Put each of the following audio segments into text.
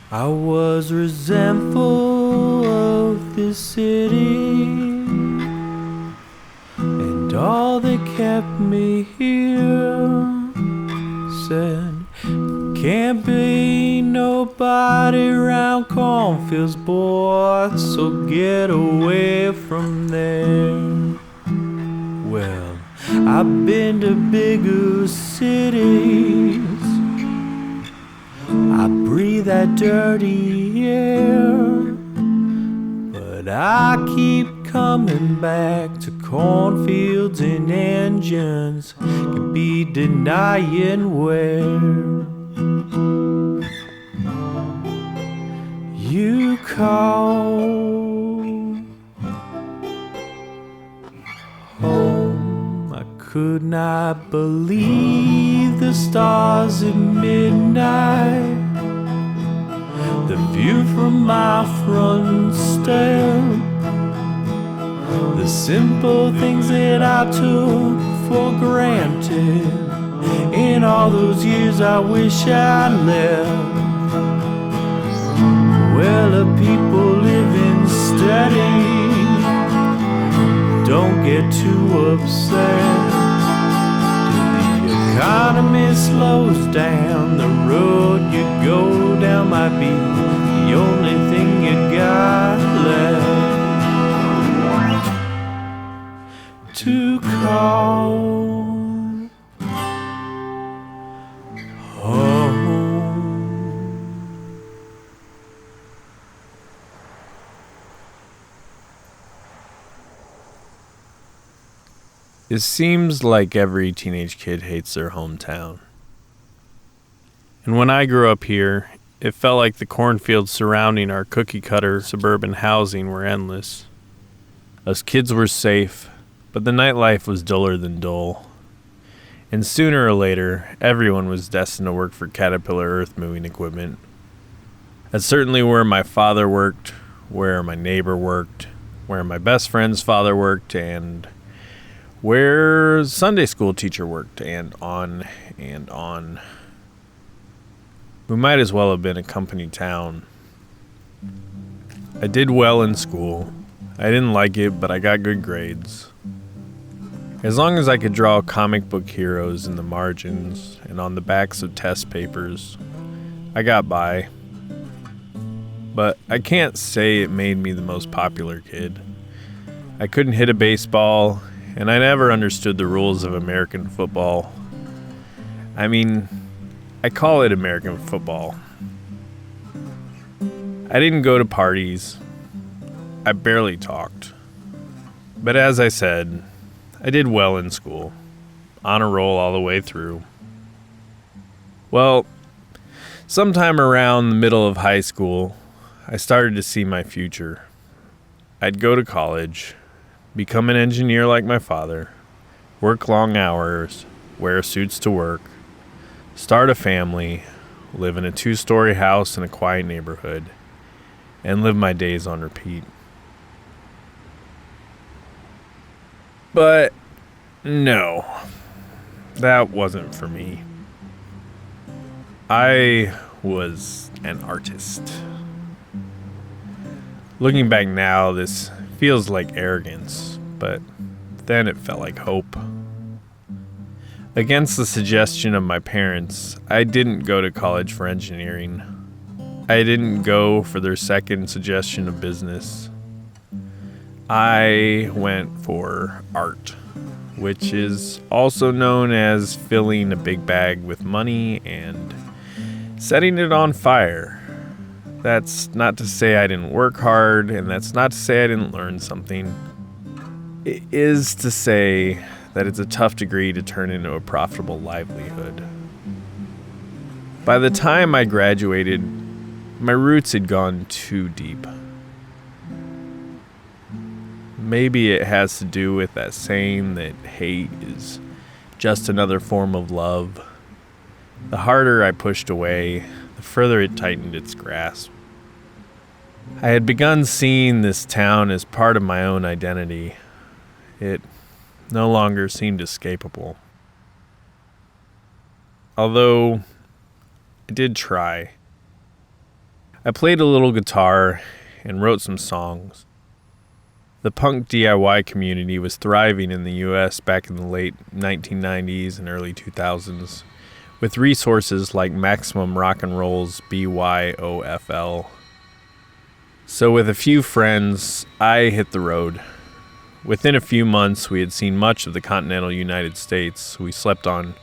I was resentful of this city and all that kept me here. Said, can't be nobody around cornfields, boy, so get away from there. Well, I've been to bigger cities, I breathe that dirty air, but I keep coming back to cornfields and engines, can be denying where. You call home. I could not believe the stars at midnight, the view from my front step, the simple things that I took for granted. In all those years I wish I left. Well, the people living steady, don't get too upset. The economy slows down, the road you go down might be the only thing you got left to call home. It seems like every teenage kid hates their hometown. And when I grew up here, it felt like the cornfields surrounding our cookie-cutter suburban housing were endless. Us kids were safe, but the nightlife was duller than dull. And sooner or later, everyone was destined to work for Caterpillar earth-moving equipment. That's certainly where my father worked, where my neighbor worked, where my best friend's father worked, and where Sunday school teacher worked, and on and on. We might as well have been a company town. I did well in school. I didn't like it, but I got good grades. As long as I could draw comic book heroes in the margins and on the backs of test papers, I got by. But I can't say it made me the most popular kid. I couldn't hit a baseball, and I never understood the rules of American football. I mean, I call it American football. I didn't go to parties. I barely talked. But as I said, I did well in school, on a roll all the way through. Well, sometime around the middle of high school, I started to see my future. I'd go to college, become an engineer like my father, work long hours, wear suits to work, start a family, live in a 2-story house in a quiet neighborhood, and live my days on repeat. But no, that wasn't for me. I was an artist. Looking back now, this feels like arrogance, but then it felt like hope. Against the suggestion of my parents, I didn't go to college for engineering. I didn't go for their second suggestion of business. I went for art, which is also known as filling a big bag with money and setting it on fire. That's not to say I didn't work hard, and that's not to say I didn't learn something. It is to say that it's a tough degree to turn into a profitable livelihood. By the time I graduated, my roots had gone too deep. Maybe it has to do with that saying that hate is just another form of love. The harder I pushed away, the further it tightened its grasp. I had begun seeing this town as part of my own identity. It no longer seemed escapable. Although I did try. I played a little guitar and wrote some songs. The punk DIY community was thriving in the U.S. back in the late 1990s and early 2000s, with resources like Maximum Rock and Roll's BYOFL. So with a few friends, I hit the road. Within a few months, we had seen much of the continental United States. We slept on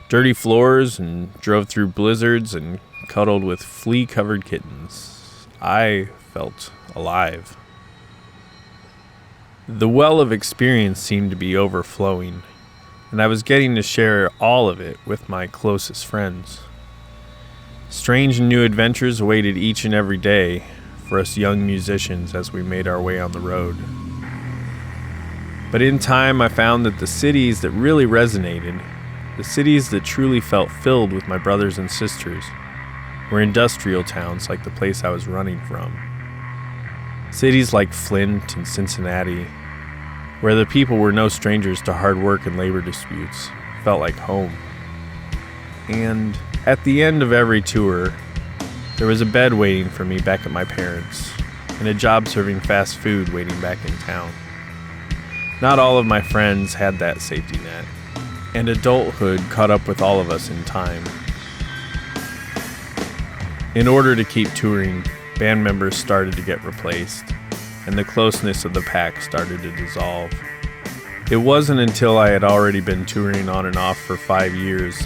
dirty floors and drove through blizzards and cuddled with flea-covered kittens. I felt alive. The well of experience seemed to be overflowing, and I was getting to share all of it with my closest friends. Strange and new adventures awaited each and every day for us young musicians as we made our way on the road. But in time, I found that the cities that really resonated, the cities that truly felt filled with my brothers and sisters, were industrial towns like the place I was running from. Cities like Flint and Cincinnati, where the people were no strangers to hard work and labor disputes, felt like home. And at the end of every tour, there was a bed waiting for me back at my parents', and a job serving fast food waiting back in town. Not all of my friends had that safety net, and adulthood caught up with all of us in time. In order to keep touring, band members started to get replaced, and the closeness of the pack started to dissolve. It wasn't until I had already been touring on and off for 5 years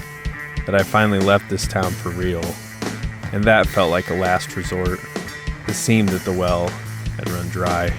that I finally left this town for real, and that felt like a last resort. It seemed that the well had run dry.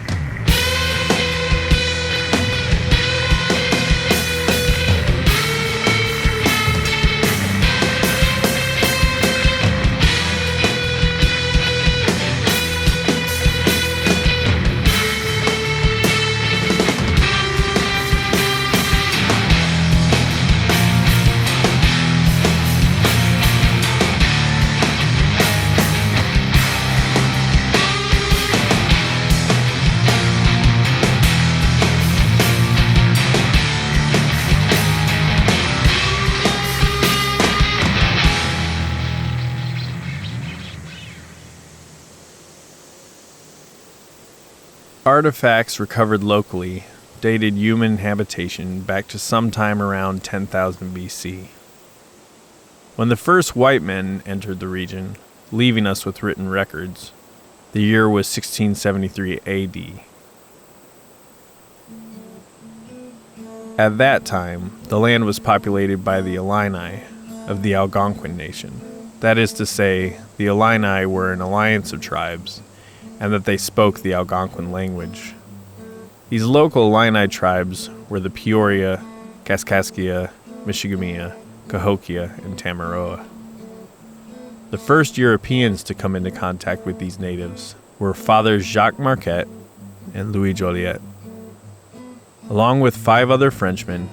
Artifacts recovered locally dated human habitation back to sometime around 10,000 BC. When the first white men entered the region, leaving us with written records, the year was 1673 AD. At that time, the land was populated by the Illini of the Algonquin nation. That is to say, the Illini were an alliance of tribes, and that they spoke the Algonquin language. These local Illini tribes were the Peoria, Kaskaskia, Michigamia, Cahokia, and Tamaroa. The first Europeans to come into contact with these natives were Fathers Jacques Marquette and Louis Joliet. Along with 5 other Frenchmen,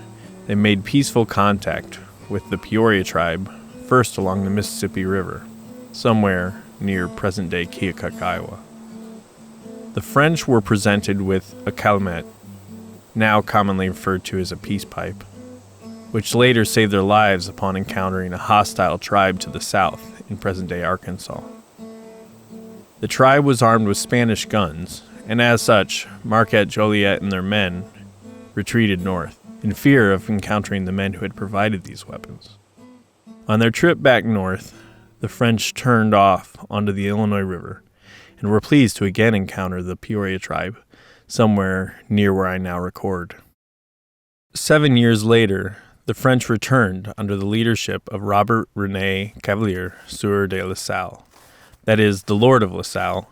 they made peaceful contact with the Peoria tribe, first along the Mississippi River, somewhere near present-day Keokuk, Iowa. The French were presented with a calumet, now commonly referred to as a peace pipe, which later saved their lives upon encountering a hostile tribe to the south in present-day Arkansas. The tribe was armed with Spanish guns, and as such, Marquette, Joliet, and their men retreated north, in fear of encountering the men who had provided these weapons. On their trip back north, the French turned off onto the Illinois River, and were pleased to again encounter the Peoria tribe, somewhere near where I now record. 7 years later, the French returned under the leadership of Robert Rene Cavalier Sieur de La Salle, that is, the Lord of La Salle,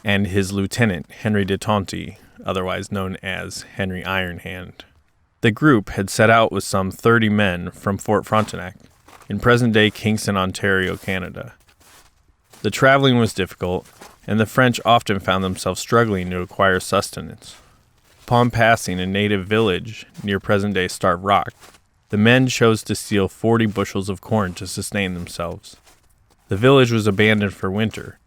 and his lieutenant, Henry de Tonty, otherwise known as Henry Ironhand. The group had set out with some 30 men from Fort Frontenac, in present-day Kingston, Ontario, Canada. The traveling was difficult, and the French often found themselves struggling to acquire sustenance. Upon passing a native village near present-day Starved Rock, the men chose to steal 40 bushels of corn to sustain themselves. The village was abandoned for winter,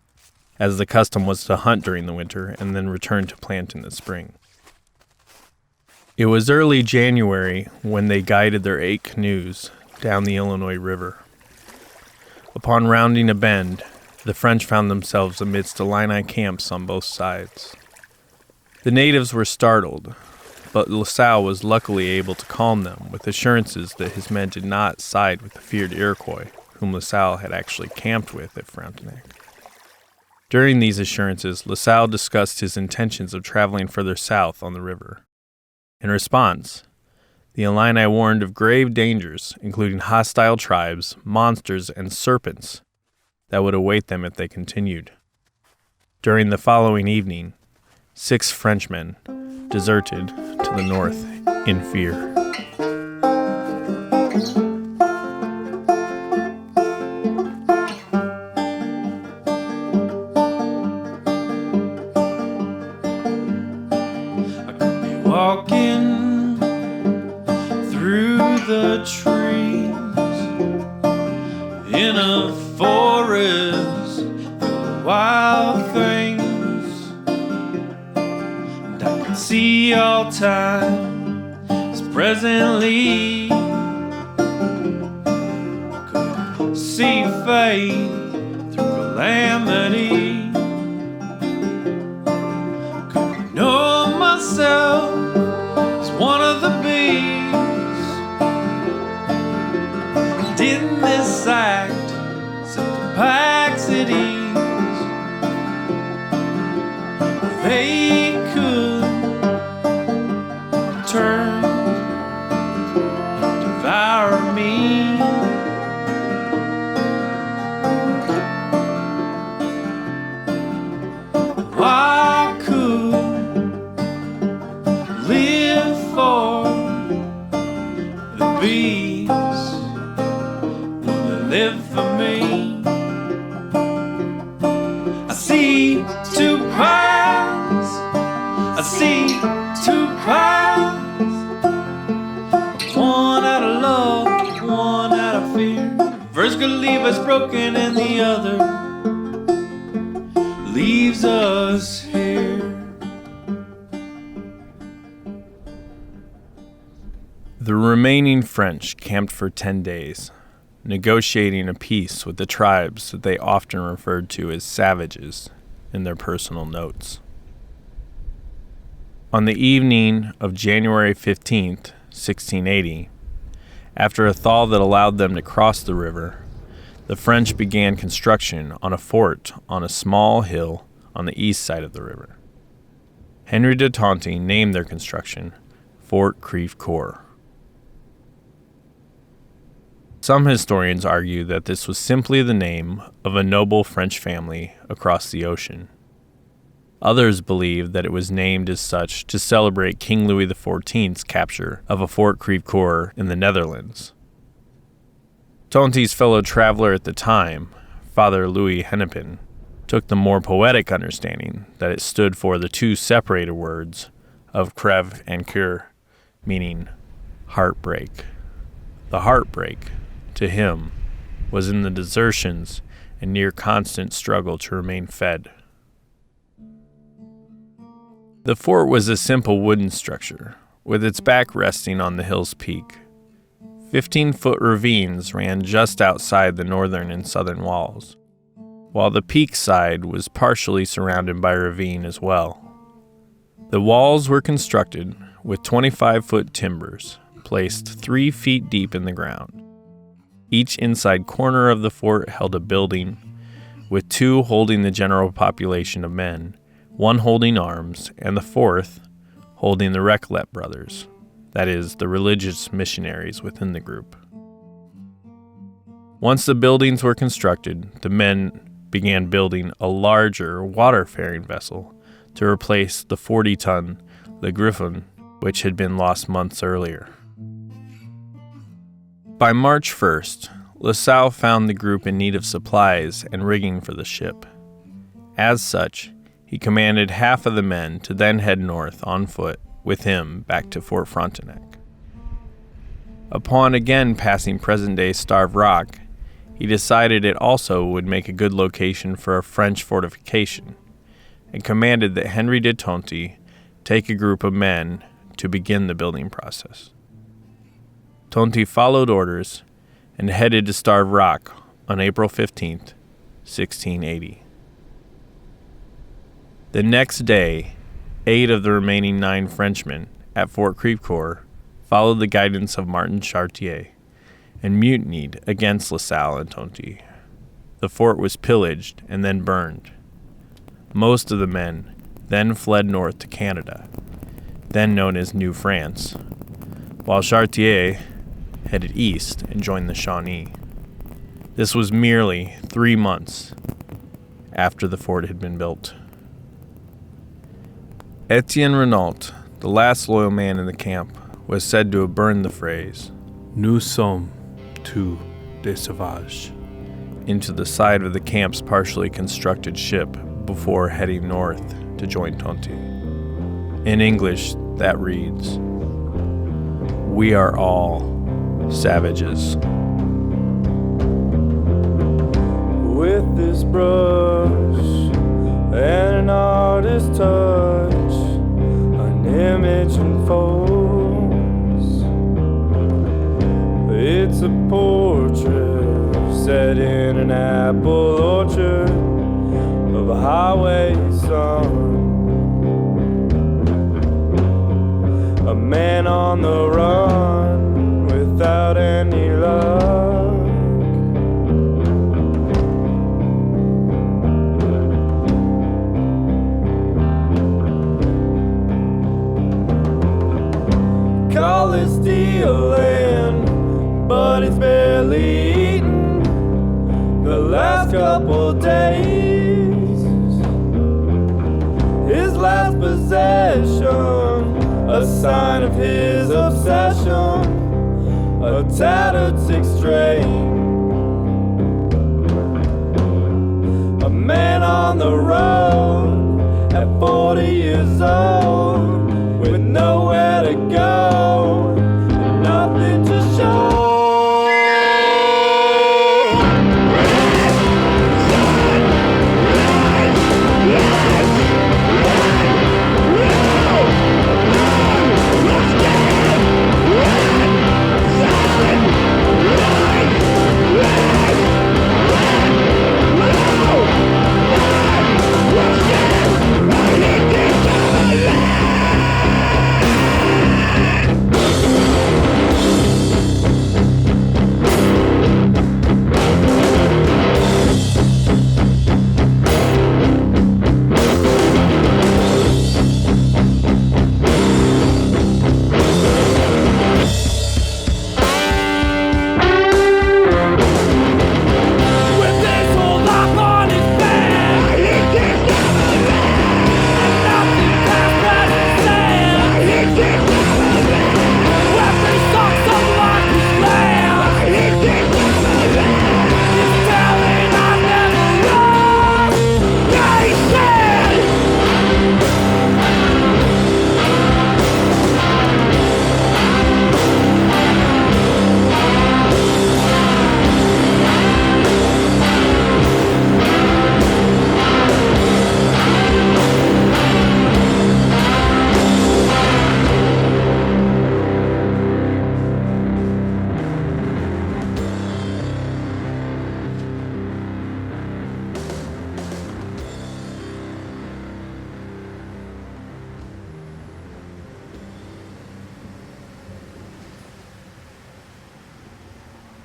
as the custom was to hunt during the winter and then return to plant in the spring. It was early January when they guided their 8 canoes down the Illinois River. Upon rounding a bend, the French found themselves amidst Illini camps on both sides. The natives were startled, but La Salle was luckily able to calm them with assurances that his men did not side with the feared Iroquois, whom La Salle had actually camped with at Frontenac. During these assurances, La Salle discussed his intentions of traveling further south on the river. In response, the Illini warned of grave dangers, including hostile tribes, monsters, and serpents that would await them if they continued. During the following evening, 6 Frenchmen deserted to the north in fear. I could be walking through the trees in a forest full of wild things, and I could see all time as presently. I could see faith through calamity. Could know myself as one of the bees. Didn't this act simple packs at ease? They could turn, devour me. I could live for the bees, will they live for me? I see 2 paths, I see 2 paths, one out of love, one out of fear. First could leave us broken and the other leaves us here. The remaining French camped for 10 days, negotiating a peace with the tribes that they often referred to as savages in their personal notes. On the evening of January 15th, 1680, after a thaw that allowed them to cross the river, the French began construction on a fort on a small hill on the east side of the river. Henry de Tonty named their construction Fort Crevecoeur. Some historians argue that this was simply the name of a noble French family across the ocean. Others believe that it was named as such to celebrate King Louis XIV's capture of a Fort Crevecoeur in the Netherlands. Tonty's fellow traveler at the time, Father Louis Hennepin, took the more poetic understanding that it stood for the 2 separated words of crève and cœur, meaning heartbreak. The heartbreak, to him, was in the desertions and near constant struggle to remain fed. The fort was a simple wooden structure, with its back resting on the hill's peak. 15-foot ravines ran just outside the northern and southern walls, while the peak side was partially surrounded by ravine as well. The walls were constructed with 25-foot timbers placed 3 feet deep in the ground. Each inside corner of the fort held a building, with 2 holding the general population of men, 1 holding arms, and the 4th holding the Recollet brothers, that is, the religious missionaries within the group. Once the buildings were constructed, the men began building a larger water-faring vessel to replace the 40-ton Le Griffon, which had been lost months earlier. By March 1st, La Salle found the group in need of supplies and rigging for the ship. As such, he commanded half of the men to then head north on foot with him back to Fort Frontenac. Upon again passing present-day Starved Rock, he decided it also would make a good location for a French fortification, and commanded that Henry de Tonty take a group of men to begin the building process. Tonty followed orders and headed to Starved Rock on April 15th, 1680. The next day, 8 of the remaining 9 Frenchmen at Fort Crevecoeur followed the guidance of Martin Chartier and mutinied against La Salle and Tonty. The fort was pillaged and then burned. Most of the men then fled north to Canada, then known as New France, while Chartier headed east and joined the Shawnee. This was merely 3 months after the fort had been built. Etienne Renault, the last loyal man in the camp, was said to have burned the phrase, "Nous sommes tous des sauvages," into the side of the camp's partially constructed ship before heading north to join Tonty. In English, that reads, "We are all savages." With this brush and an artist's touch, an image unfolds. It's a portrait set in an apple orchard of a highway sun. A man on the run without any luck. Call it stealing, but it's barely eaten the last couple days. His last possession, a sign of his obsession, a tattered six string. A man on the road at 40 years old with nowhere to go and nothing to show.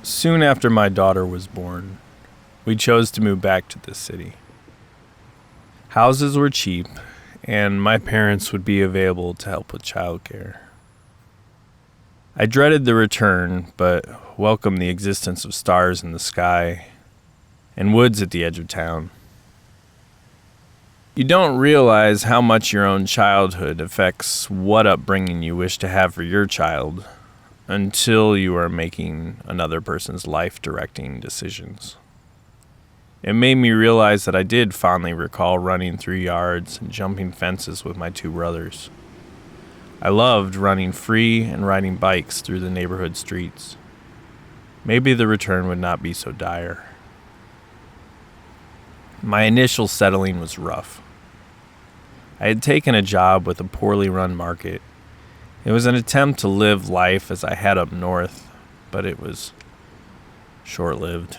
Soon after my daughter was born, we chose to move back to this city. Houses were cheap, and my parents would be available to help with childcare. I dreaded the return, but welcomed the existence of stars in the sky and woods at the edge of town. You don't realize how much your own childhood affects what upbringing you wish to have for your child until you are making another person's life-directing decisions. It made me realize that I did fondly recall running through yards and jumping fences with my 2 brothers. I loved running free and riding bikes through the neighborhood streets. Maybe the return would not be so dire. My initial settling was rough. I had taken a job with a poorly run market. It was an attempt to live life as I had up north, but it was short-lived.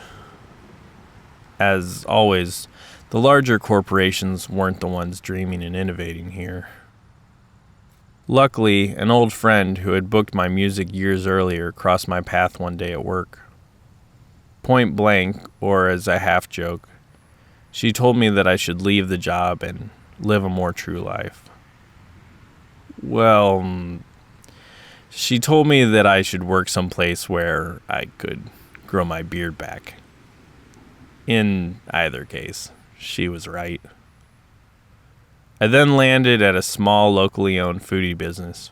As always, the larger corporations weren't the ones dreaming and innovating here. Luckily, an old friend who had booked my music years earlier crossed my path one day at work. Point blank, or as a half joke, she told me that I should leave the job and live a more true life. Well, she told me that I should work someplace where I could grow my beard back. In either case, she was right. I then landed at a small locally owned foodie business.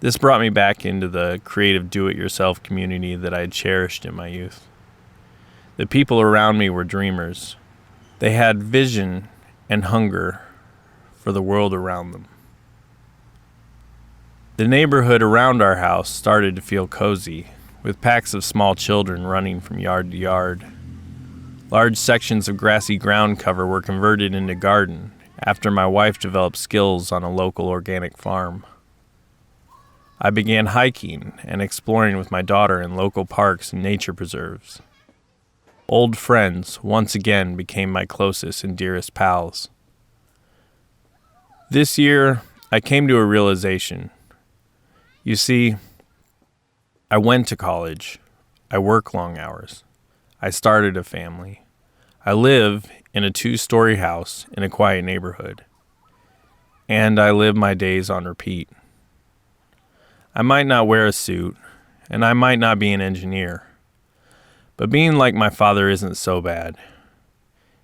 This brought me back into the creative do-it-yourself community that I had cherished in my youth. The people around me were dreamers. They had vision and hunger for the world around them. The neighborhood around our house started to feel cozy, with packs of small children running from yard to yard. Large sections of grassy ground cover were converted into garden after my wife developed skills on a local organic farm. I began hiking and exploring with my daughter in local parks and nature preserves. Old friends once again became my closest and dearest pals. This year, I came to a realization. You see, I went to college. I work long hours. I started a family. I live in a 2-story house in a quiet neighborhood. And I live my days on repeat. I might not wear a suit, and I might not be an engineer. But being like my father isn't so bad.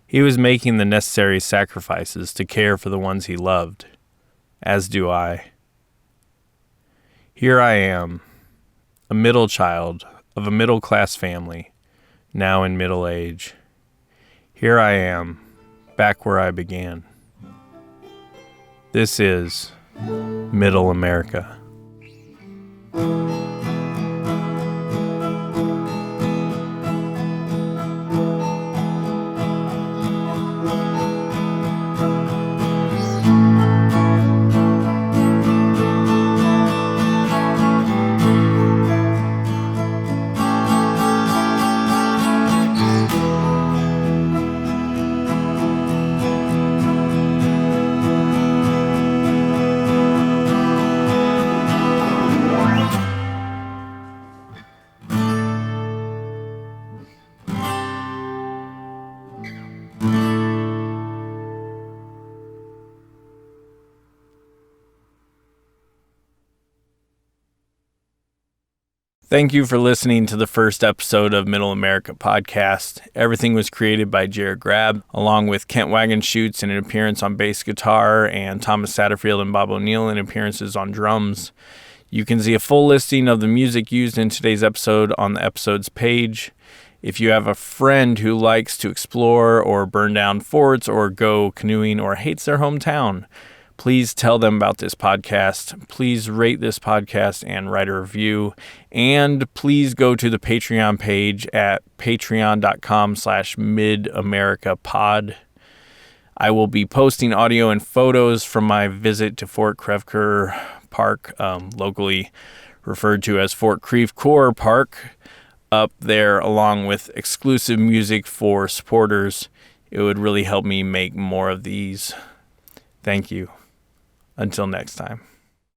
He was making the necessary sacrifices to care for the ones he loved, as do I. Here I am, a middle child of a middle-class family, now in middle age. Here I am, back where I began. This is Middle America. Thank you for listening to the first episode of Middle America Podcast. Everything was created by Jared Grab, along with Kent Wagenschutz in an appearance on bass guitar, and Thomas Satterfield and Bob O'Neill in appearances on drums. You can see a full listing of the music used in today's episode on the episode's page. If you have a friend who likes to explore or burn down forts or go canoeing or hates their hometown, please tell them about this podcast. Please rate this podcast and write a review. And please go to the Patreon page at patreon.com/midamericapod. I will be posting audio and photos from my visit to Fort Crevecoeur Park, locally referred to as Fort Crevecoeur Park, up there, along with exclusive music for supporters. It would really help me make more of these. Thank you. Until next time.